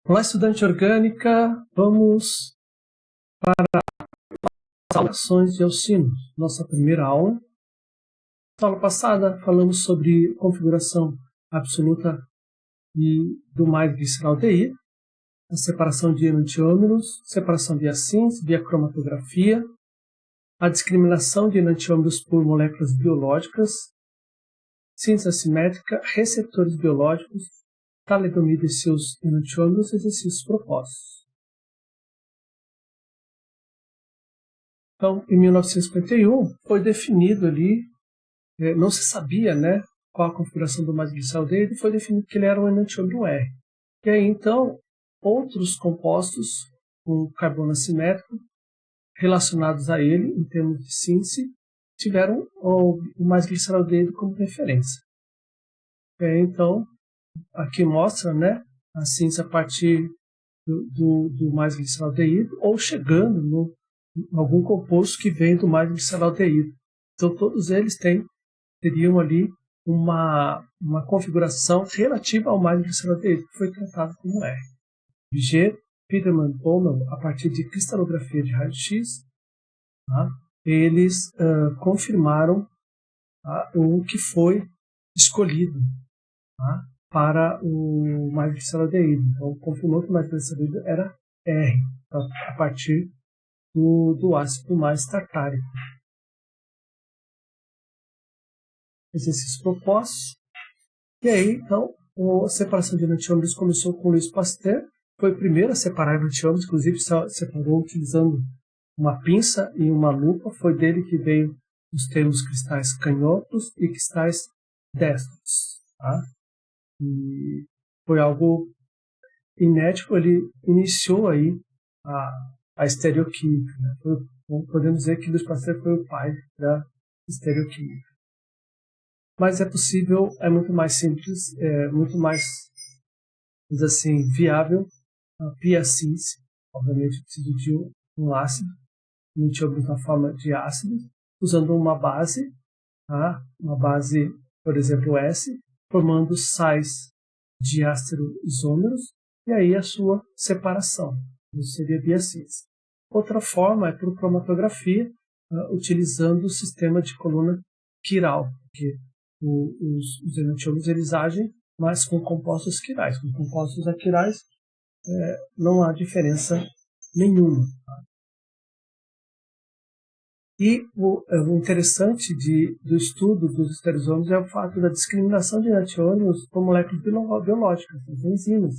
Olá, estudante orgânica, vamos para as alterações de Alcino, nossa primeira aula. Na aula passada falamos sobre configuração absoluta do mais visceraldeído, a separação de enantiômeros, separação via síntese, via cromatografia, a discriminação de enantiômeros por moléculas biológicas, síntese assimétrica, receptores biológicos, talidomida e seus enantiômeros, exercícios propostos. Então, em 1951, foi definido ali, não se sabia, qual a configuração do mais visceraldeído, foi definido que ele era um enantiômero R. E aí, então, outros compostos com carbono assimétrico relacionados a ele, em termos de síntese, tiveram o mais visceraldeído como referência. Então, aqui mostra, a síntese a partir do mais visceraldeído ou chegando em algum composto que vem do mais visceraldeído. Então, todos eles teriam ali uma configuração relativa ao mais visceraldeído, que foi tratado como R. Viger, Peterman, Bommel, a partir de cristalografia de raio-x, eles confirmaram o que foi escolhido para o mais visceraldeído. Então, confirmou que o mais visceraldeído era R, a partir do ácido mais tartárico. Exercícios propostos. E aí, então, a separação de enantiômeros começou com Louis Pasteur. Foi o primeiro a separar enantiômeros, inclusive separou utilizando uma pinça e uma lupa. Foi dele que veio os termos cristais canhotos e cristais destros. E foi algo inédito. Ele iniciou aí a estereoquímica. Podemos dizer que Louis Pasteur foi o pai da estereoquímica. Mas é possível, é muito mais simples, muito mais, viável via síntese. Obviamente, preciso de um ácido, enantiômeros na forma de ácido, usando uma base, por exemplo, S, formando sais diástero isômeros, e aí a sua separação. Isso seria via síntese. Outra forma é por cromatografia, utilizando o sistema de coluna quiral, porque os enantiômeros eles agem mais com compostos quirais. Com compostos aquirais não há diferença nenhuma. E o interessante do estudo dos estereoisômeros é o fato da discriminação de enantiômeros por moléculas biológicas, as enzimas.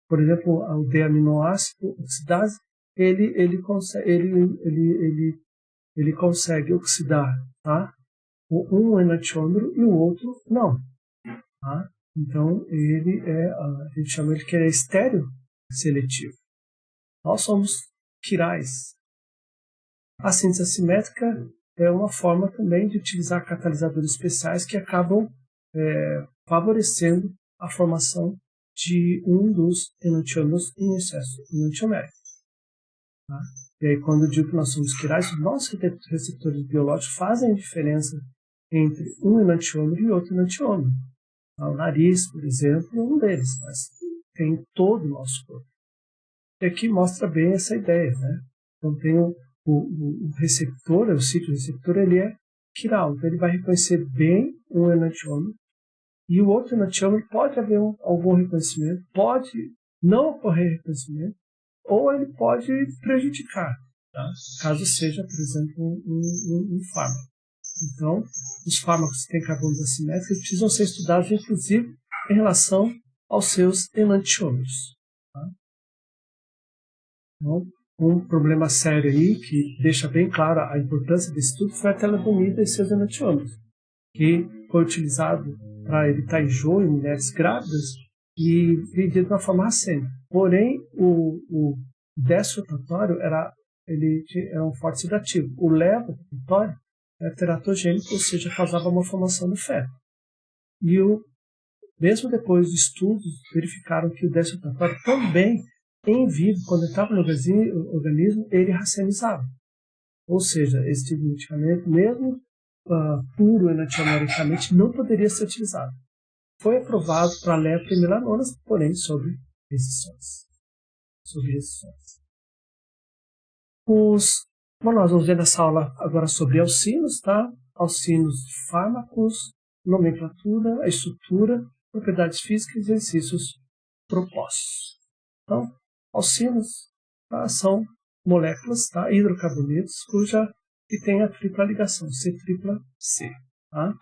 Por exemplo, o D-aminoácido oxidase, ele consegue oxidar, um enantiômero e o outro não. Então, a gente chama ele que é estéreo seletivo. Nós somos quirais. A síntese assimétrica é uma forma também de utilizar catalisadores especiais que acabam favorecendo a formação de um dos enantiômeros em excesso enantiomérico. E aí, quando eu digo que nós somos quirais, os nossos receptores biológicos fazem a diferença entre um enantiômero e outro enantiômero. O nariz, por exemplo, é um deles, mas tem todo o nosso corpo. E aqui mostra bem essa ideia. Então, tem o receptor, o sítio receptor, ele é quiral. Então, ele vai reconhecer bem um enantiômero e o outro enantiômero pode haver algum reconhecimento, pode não ocorrer reconhecimento, ou ele pode prejudicar, caso seja, por exemplo, um fármaco. Então, os fármacos que têm carbonos assimétricos precisam ser estudados, inclusive, em relação aos seus enantiômeros. Então, um problema sério aí, que deixa bem claro a importância desse estudo, foi a talidomida e seus enantiômeros, que foi utilizado para evitar enjoo em mulheres grávidas e vendido de uma forma racêmica. Porém, o desrotatório era um forte sedativo. O levotatório era teratogênico, ou seja, causava uma formação do feto. E mesmo depois de estudos, verificaram que o desrotatório também, em vivo, quando entrava no organismo, ele racemizava. Ou seja, esse tipo de medicamento, mesmo puro enantiomericamente, não poderia ser utilizado. Foi aprovado para lepra e melanomas, porém sob resistões. Sobre resistões. Bom, nós vamos ver nessa aula agora sobre alcinos, tá? Alcinos de fármacos, nomenclatura, a estrutura, propriedades físicas e exercícios propostos. Então, alcinos, tá, são moléculas, tá, hidrocarbonetos, que tem a tripla ligação, C-tripla-C. Tá?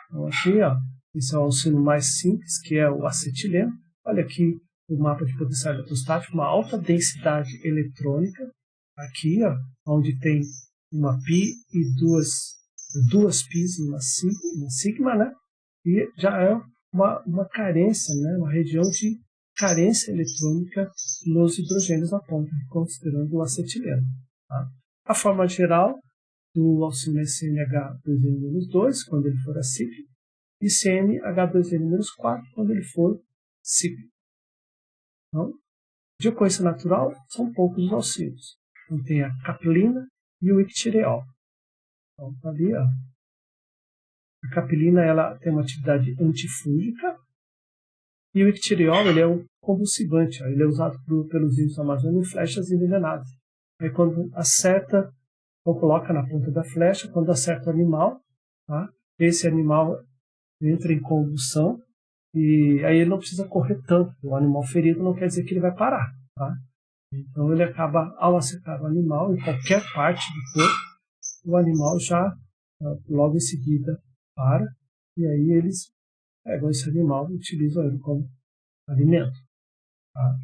Então, aqui, ó, esse é o alcino mais simples, que é o acetileno. Olha aqui o mapa de potencial eletrostático, uma alta densidade eletrônica. Aqui, ó, onde tem uma pi e duas pis e uma sigma, né? E já é uma carência, né? Uma região de carência eletrônica nos hidrogênios na ponta, considerando o acetileno. Tá? A forma geral do alcino é CnH2n-2, quando ele for acíclico, e CnH2n-4, quando ele for cíclico. Então, de ocorrência natural, são poucos os alcinos. Então, tem a capilina e o ictireol. Então, tá ali, ó. A capilina ela tem uma atividade antifúngica e o ictireol ele é um convulsivante. Ó. Ele é usado pelos índios amazônicos em flechas envenenadas. Aí, quando acerta, ou coloca na ponta da flecha, quando acerta o animal, tá? Esse animal entra em convulsão e aí ele não precisa correr tanto. O animal ferido não quer dizer que ele vai parar. Tá? Então ele acaba, ao acertar o animal, em qualquer parte do corpo, o animal já logo em seguida para, e aí eles pegam esse animal e utilizam ele como alimento. Tá?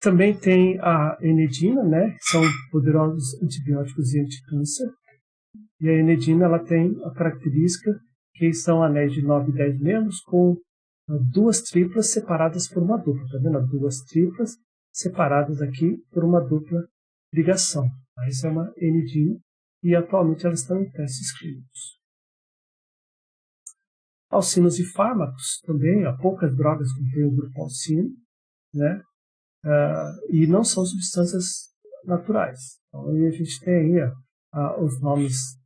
Também tem a enedina, né, que são poderosos antibióticos e anticâncer, e a enedina ela tem a característica que são anéis de 9 e 10 membros com duas triplas separadas por uma dupla, tá vendo? Duas triplas separadas aqui por uma dupla ligação. Essa é uma enedina e atualmente elas estão em testes clínicos. Alcinos e fármacos também, há poucas drogas contêm o grupo alcino, né? E não são substâncias naturais. Então aí a gente tem aí os nomes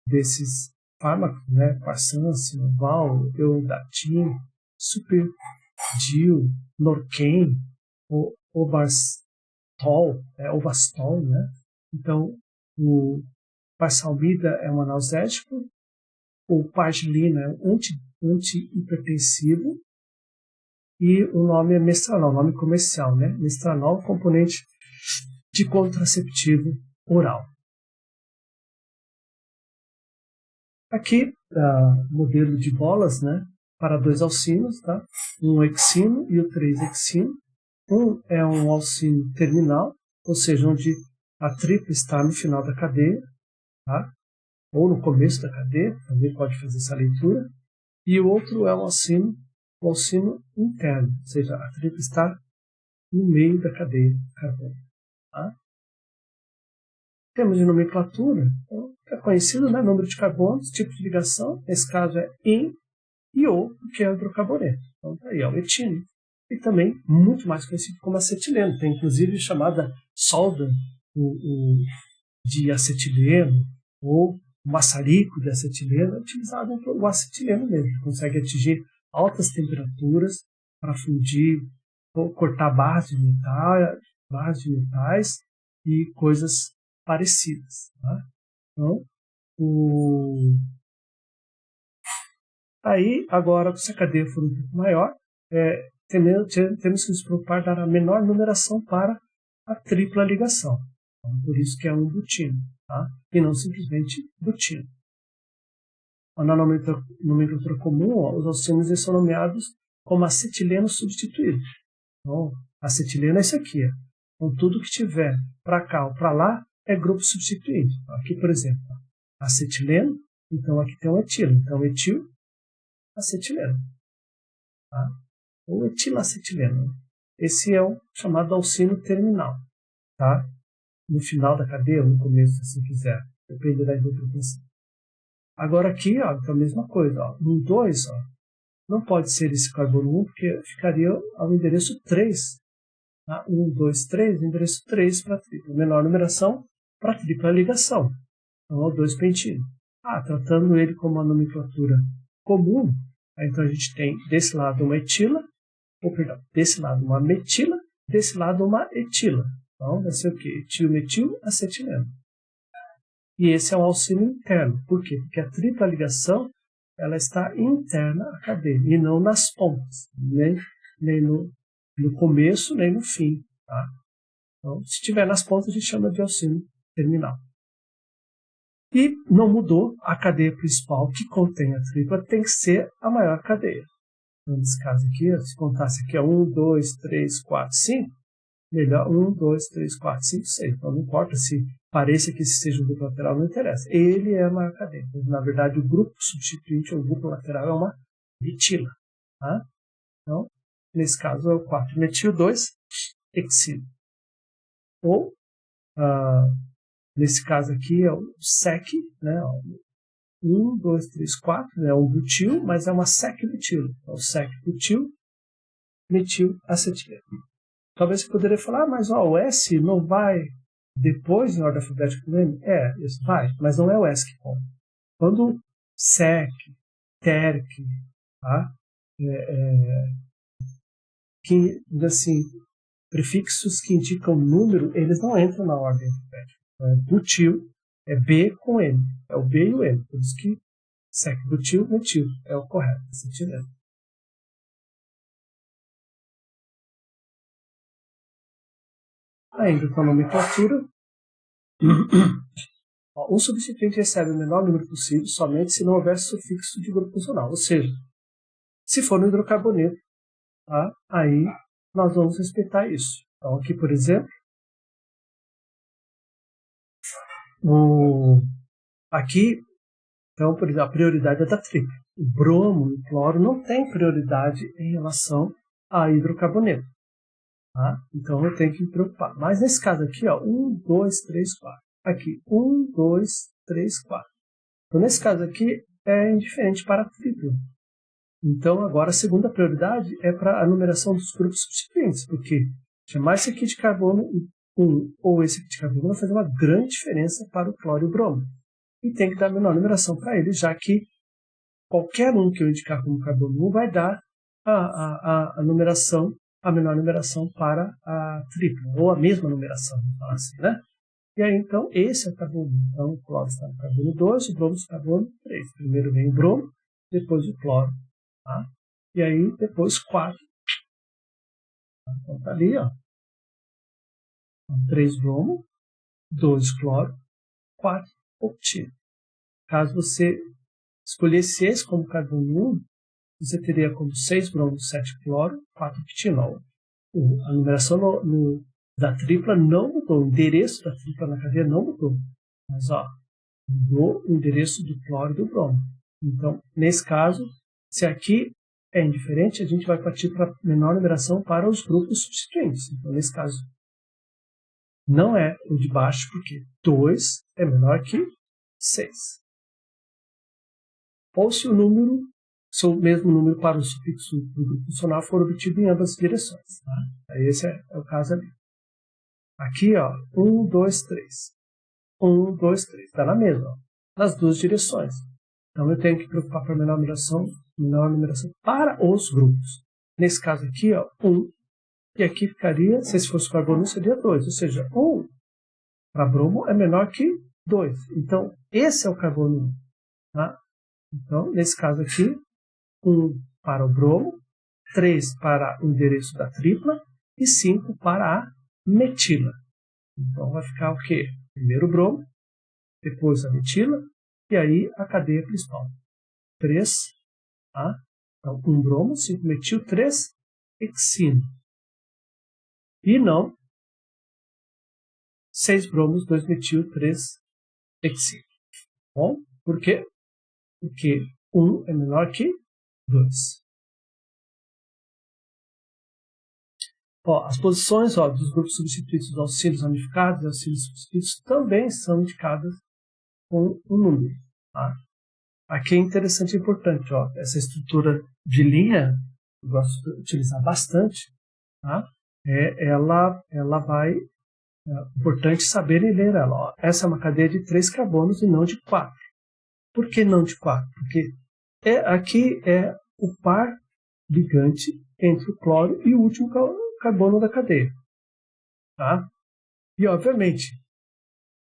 desses fármacos, né? Parsan, Sinoval, Eudatin, Superdil, Norquen, Ovastol, né? Então, o Parsalmida é um analgésico, o Pargilina é um antihipertensivo e o nome é Mestranol, nome comercial, né? Mestranol, componente de contraceptivo oral. Aqui, modelo de bolas, né? Para dois alcinos, tá? Um hexino e o 3-hexino. Um é um alcino terminal, ou seja, onde a tripla está no final da cadeia, tá? Ou no começo da cadeia, também pode fazer essa leitura. E o outro é o alcino interno, ou seja, a tripla está no meio da cadeia carbônica. Tá? Temos de nomenclatura, então, é conhecido, né? Número de carbonos, tipo de ligação, nesse caso é em e ou, que é hidrocarboneto. Então, tá aí, ó, o etino. E também muito mais conhecido como acetileno. Tem inclusive chamada solda de acetileno ou maçarico de acetileno, é utilizado o acetileno mesmo, que consegue atingir altas temperaturas para fundir ou cortar barras de metais e coisas parecidas. Tá? Então, aí, agora, se a cadeia for um pouco maior, temos que nos preocupar dar a menor numeração para a tripla ligação. Então, por isso que é um butino, tá? E não simplesmente butino. Na nomenclatura comum, os alcinos são nomeados como acetileno substituído. Então, acetileno é isso aqui. Ó. Então, tudo que tiver para cá ou para lá é grupo substituído. Aqui, por exemplo, acetileno, então aqui tem um etilo. Então, etilacetileno. Tá? Ou etilacetileno. Esse é o chamado alcino terminal. Tá? No final da cadeia, ou no começo, se quiser. Depende da interpretação. Agora aqui, ó, então a mesma coisa. Ó. No 2, ó, não pode ser esse carbono 1, porque ficaria ao endereço 3. Tá? 1, 2, 3, endereço 3 para a tripla. Menor numeração para a tripla ligação. Então, é o 2-pentino. Tratando ele como uma nomenclatura comum, então a gente tem desse lado uma etila desse lado uma metila, desse lado uma etila. Então, vai ser o quê? Etil, metil, acetileno. E esse é um auxílio interno. Por quê? Porque a tripla ligação ela está interna à cadeia e não nas pontas, nem no começo, nem no fim. Tá? Então, se estiver nas pontas, a gente chama de auxílio terminal. E não mudou, a cadeia principal que contém a tripla tem que ser a maior cadeia. Então, nesse caso aqui, se contasse aqui 1, 2, 3, 4, 5, melhor 1, 2, 3, 4, 5, 6. Então não importa se pareça que esse seja um grupo lateral, não interessa. Ele é a maior cadeia. Na verdade, o grupo substituinte ou o grupo lateral é uma metila. Tá? Então, nesse caso é o 4-metil 2-hexilo. Ou, nesse caso aqui, é o SEC, né? 1, 2, 3, 4, né? É um butil, mas é uma SEC-butil. Então, SEC-butil, metil-acetileno. Talvez você poderia falar, mas o S não vai depois em ordem alfabética do M? Isso vai, mas não é o S que conta. Quando SEC, TERC, tá? Que, assim, prefixos que indicam número, eles não entram na ordem alfabética. Butil é B com M, é o B e o M, por isso que SEC, butil, metil é o correto, acetileno. Ainda com a nomenclatura, um substituinte recebe o menor número possível somente se não houver sufixo de grupo funcional. Ou seja, se for no hidrocarboneto, tá? Aí nós vamos respeitar isso. Então aqui, por exemplo, aqui, então, por exemplo, a prioridade é da tripla. O bromo e o cloro não tem prioridade em relação a hidrocarboneto. Tá? Então eu tenho que me preocupar. Mas nesse caso aqui, 1, 2, 3, 4. Aqui, 1, 2, 3, 4. Então nesse caso aqui é indiferente para a tripla. Então agora a segunda prioridade é para a numeração dos grupos substituintes, porque chamar esse aqui de carbono 1 ou esse aqui de carbono vai fazer uma grande diferença para o cloro e o bromo. E tem que dar a menor numeração para ele, já que qualquer um que eu indicar como carbono 1 vai dar a numeração, a menor numeração para a tripla, ou a mesma numeração, vamos falar assim, né? E aí, então, esse é o carbono 1. Então, o cloro está no carbono 2, o bromo está no carbono 3. Primeiro vem o bromo, depois o cloro. Tá? E aí, depois 4. Então, está ali, 3 bromo, 2 cloro, 4 octino. Caso você escolhesse esse como carbono 1, você teria como 6 bromo, 7 cloro, 4 octinol. A numeração da tripla não mudou, o endereço da tripla na cadeia não mudou. Mas, mudou o endereço do cloro e do bromo. Então, nesse caso, se aqui é indiferente, a gente vai partir para a menor numeração para os grupos substituintes. Então, nesse caso, não é o de baixo, porque 2 é menor que 6. Ou se o mesmo número para o sufixo do grupo funcional for obtido em ambas as direções. Tá? Esse é o caso ali. Aqui, 1, 2, 3. 1, 2, 3. Está na mesma, nas duas direções. Então, eu tenho que preocupar para a menor numeração para os grupos. Nesse caso aqui, 1. E aqui ficaria, se esse fosse carbono, seria 2. Ou seja, 1 para bromo é menor que 2. Então, esse é o carbono 1. Tá? Então, nesse caso aqui, 1 para o bromo, 3 para o endereço da tripla e 5 para a metila. Então, vai ficar o quê? Primeiro o bromo, depois a metila e aí a cadeia principal. 3, tá? Então, 1 bromo, 5 metil, 3 hexino. E não 6 bromos, 2 metil, 3 hexino. Bom, por quê? Porque 1 é menor que 2. As posições dos grupos substituídos dos auxílios ramificados e auxílios substituídos também são indicadas com um número. Tá? Aqui é interessante e importante. Essa estrutura de linha, eu gosto de utilizar bastante, tá? Ela vai... É importante saberem ler ela. Essa é uma cadeia de 3 carbonos e não de 4. Por que não de 4? Porque aqui é o par ligante entre o cloro e o último carbono da cadeia. Tá? E, obviamente,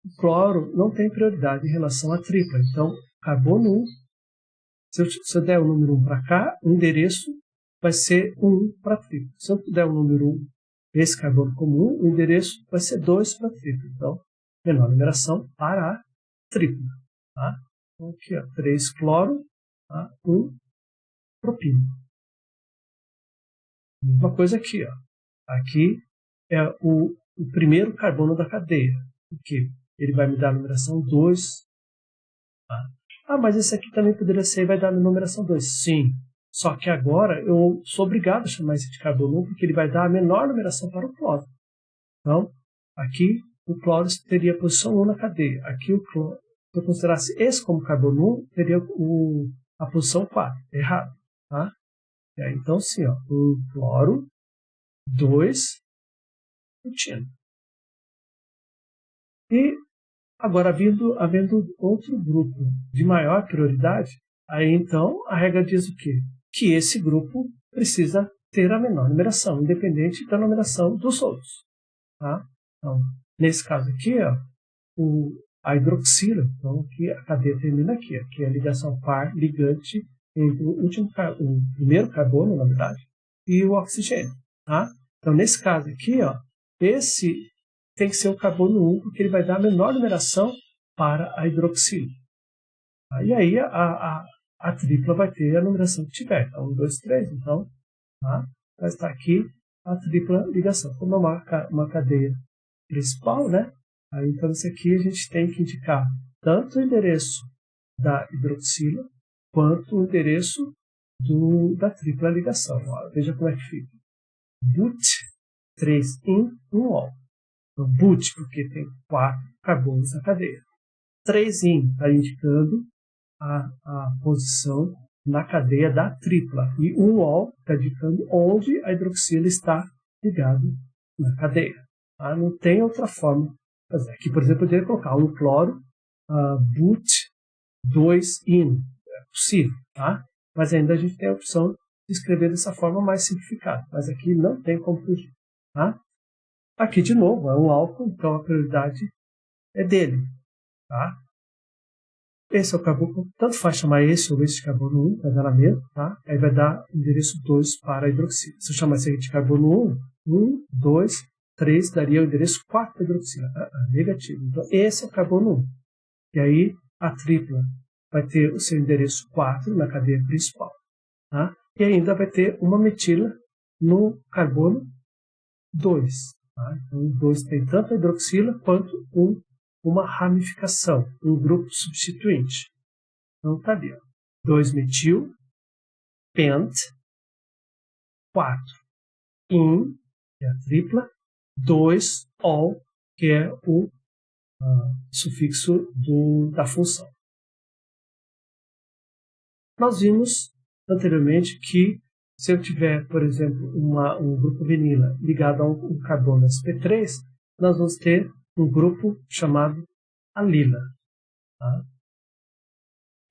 o cloro não tem prioridade em relação à tripla. Então, carbono 1, se eu der o número 1 para cá, o endereço vai ser 1 para a tripla. Se eu der o número 1, esse carbono comum, o endereço vai ser 2 para a tripla. Então, menor numeração para a tripla. Tá? Então, aqui, ó, 3 cloro, tá? 1 propino. Mesma coisa aqui. Ó. Aqui é o primeiro carbono da cadeia. Porque ele vai me dar a numeração 2. Tá? Ah, mas esse aqui também poderia ser e vai dar a numeração 2. Sim. Só que agora eu sou obrigado a chamar esse de carbono 1 porque ele vai dar a menor numeração para o cloro. Então, aqui o cloro teria a posição 1 na cadeia. Aqui o cloro, se eu considerasse esse como carbono 1, teria a posição 4. Errado. Tá? E aí, então, sim, ó, 1 cloro, 2 butino. E agora, havendo outro grupo de maior prioridade, aí então a regra diz o quê? Que esse grupo precisa ter a menor numeração, independente da numeração dos outros. Tá? Então, nesse caso aqui, ó, a hidroxila, então aqui a cadeia termina aqui, que é a ligação par ligante entre o primeiro carbono, na verdade, e o oxigênio. Tá? Então, nesse caso aqui, ó, esse tem que ser o carbono 1, porque ele vai dar a menor numeração para a hidroxila. E aí a tripla vai ter a numeração que tiver. Então, 1, 2, 3. Então, tá? Vai estar aqui a tripla ligação. Como é uma cadeia principal, né? Aí, então, esse aqui a gente tem que indicar tanto o endereço da hidroxila quanto o endereço da tripla ligação. Ó, veja como é que fica. But 3 in 1 ol. Então, but, porque tem 4 carbonos na cadeia. 3 in está indicando a posição na cadeia da tripla. E 1 ol está indicando onde a hidroxila está ligada na cadeia. Tá? Não tem outra forma de fazer. Aqui, por exemplo, eu poderia colocar 1 cloro, but 2 in. É possível, tá? Mas ainda a gente tem a opção de escrever dessa forma mais simplificada. Mas aqui não tem como fugir. Tá? Aqui, de novo, é um álcool, então a prioridade é dele. Tá? Esse é o carbono, tanto faz chamar esse ou esse de carbono 1, vai dar na mesma, tá? Aí vai dar o endereço 2 para a hidroxila. Se eu chamar esse aqui de carbono 1, 2, 3, daria o endereço 4 para a hidroxila. Negativo. Então, esse é o carbono 1. E aí, a tripla vai ter o seu endereço 4 na cadeia principal. Tá? E ainda vai ter uma metila no carbono 2. Tá? Então, o 2 tem tanto a hidroxila quanto uma ramificação, um grupo substituinte. Então, está ali. 2-metil, pent, 4, in, que é a tripla, 2, ol, que é o sufixo da função. Nós vimos anteriormente que se eu tiver, por exemplo, um grupo vinila ligado a um carbono sp3, nós vamos ter um grupo chamado alila. Tá?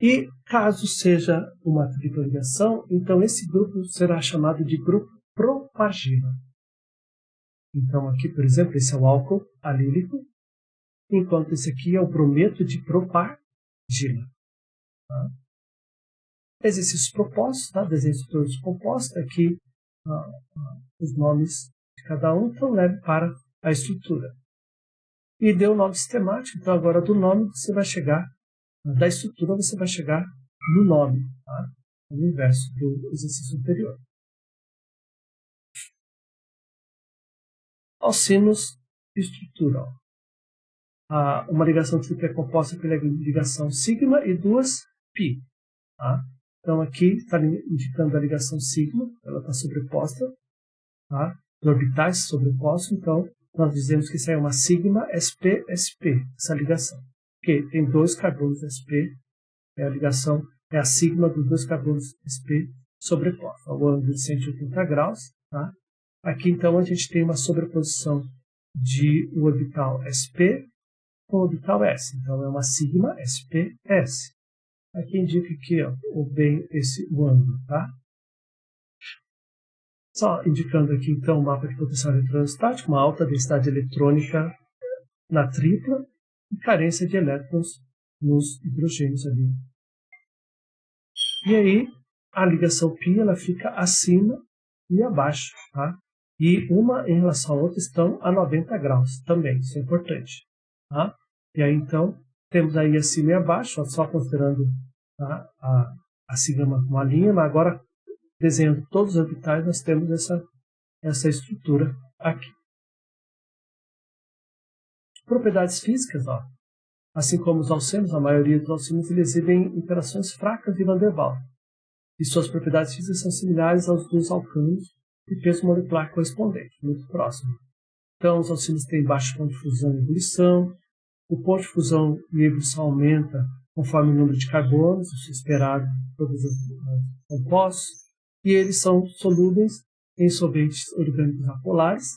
E caso seja uma tripla ligação, então esse grupo será chamado de grupo propargila. Então aqui, por exemplo, esse é o álcool alílico, enquanto esse aqui é o brometo de propargila. Tá? Exercícios propostos, tá? Desenho de todos compostos, aqui os nomes de cada um, então leve para a estrutura. E deu o nome sistemático, então agora do nome você vai chegar, da estrutura você vai chegar no nome, tá? No inverso do exercício anterior. Alcinos de estrutura. Uma ligação tripla é composta pela ligação sigma e 2 π. Tá? Então aqui está indicando a ligação sigma, ela está sobreposta, tá? Os orbitais sobrepostos, então nós dizemos que isso é uma sigma sp-sp, essa ligação. Porque tem 2 carbonos sp, a ligação é a sigma dos 2 carbonos sp sobrepostos, ao ângulo de 180 graus. Tá? Aqui então a gente tem uma sobreposição de o orbital sp com o orbital s, então é uma sigma sp-s. Aqui indica aqui, ó, o ângulo, tá? Só indicando aqui, então, o mapa de potencial eletrostático, uma alta densidade eletrônica na tripla e carência de elétrons nos hidrogênios ali. E aí, a ligação π ela fica acima e abaixo, tá? E uma em relação à outra estão a 90 graus também, isso é importante, tá? E aí, então, temos aí acima e abaixo, só considerando, tá, a sigma com uma linha, mas agora, desenhando todos os orbitais, nós temos essa estrutura aqui. Propriedades físicas, ó. Assim como os alcênios, a maioria dos alcênios exibem interações fracas de Van der Waals. E suas propriedades físicas são similares aos dos alcânios e peso molecular correspondente, muito próximo. Então, os alcênios têm baixo ponto de fusão e ebulição. O ponto de fusão e ebulição aumenta conforme o número de carbonos, isso é esperado de todos os compostos. E eles são solúveis em solventes orgânicos apolares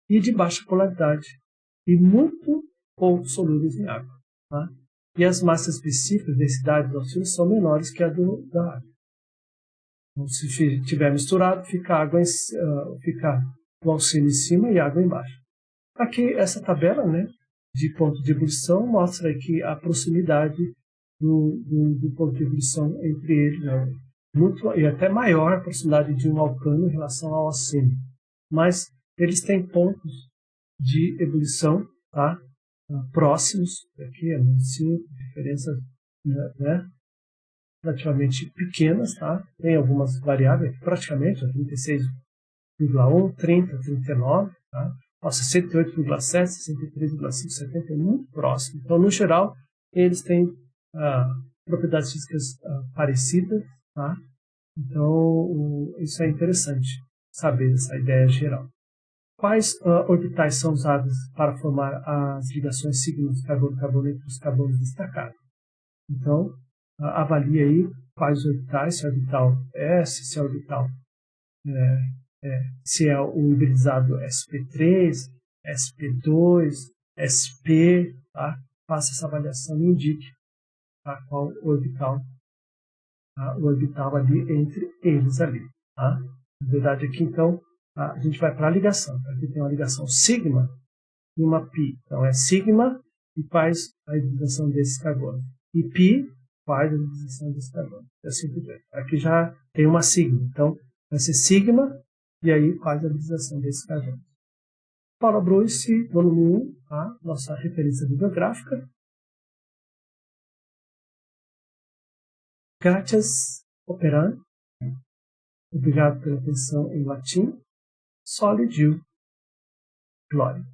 e de baixa polaridade. E muito pouco solúveis em água. Tá? E as massas específicas, densidade dos alcênios, são menores que a da água. Então, se tiver misturado, fica o alcênio em cima e água embaixo. Aqui, essa tabela, né, de ponto de ebulição mostra aqui a proximidade do ponto de ebulição entre eles, né, muito, e até maior a proximidade de um alcânio em relação ao alcênio. Mas eles têm pontos de ebulição, tá, próximos, aqui é diferenças, né, relativamente pequenas, tá? Tem algumas variáveis, praticamente, 36,1, 30, 39, tá? 68,7, 63,5, 70 é muito próximo. Então, no geral, eles têm propriedades físicas parecidas, tá? Então, isso é interessante saber essa ideia geral. Quais orbitais são usados para formar as ligações signos carbono-carbono entre os carbonos destacados? Então, avalie aí quais orbitais, se é orbital S, se é orbital se é o hibridizado sp3, sp2, sp, tá? Faça essa avaliação e indique, tá, qual orbital, tá, o orbital ali entre eles ali. Tá? Na verdade aqui então a gente vai para a ligação. Aqui tem uma ligação sigma e uma π. Então é sigma e faz a hibridação desses carbonos. E π faz a hibridação desses carbonos. É assim por diante. Aqui já tem uma sigma. Então vai ser sigma e aí faz a hibridação desses carbonos. Paula Bruce, volume 1, tá? Nossa referência bibliográfica. Gratias operandi. Obrigado pela atenção em latim. Soli Deo Gloria.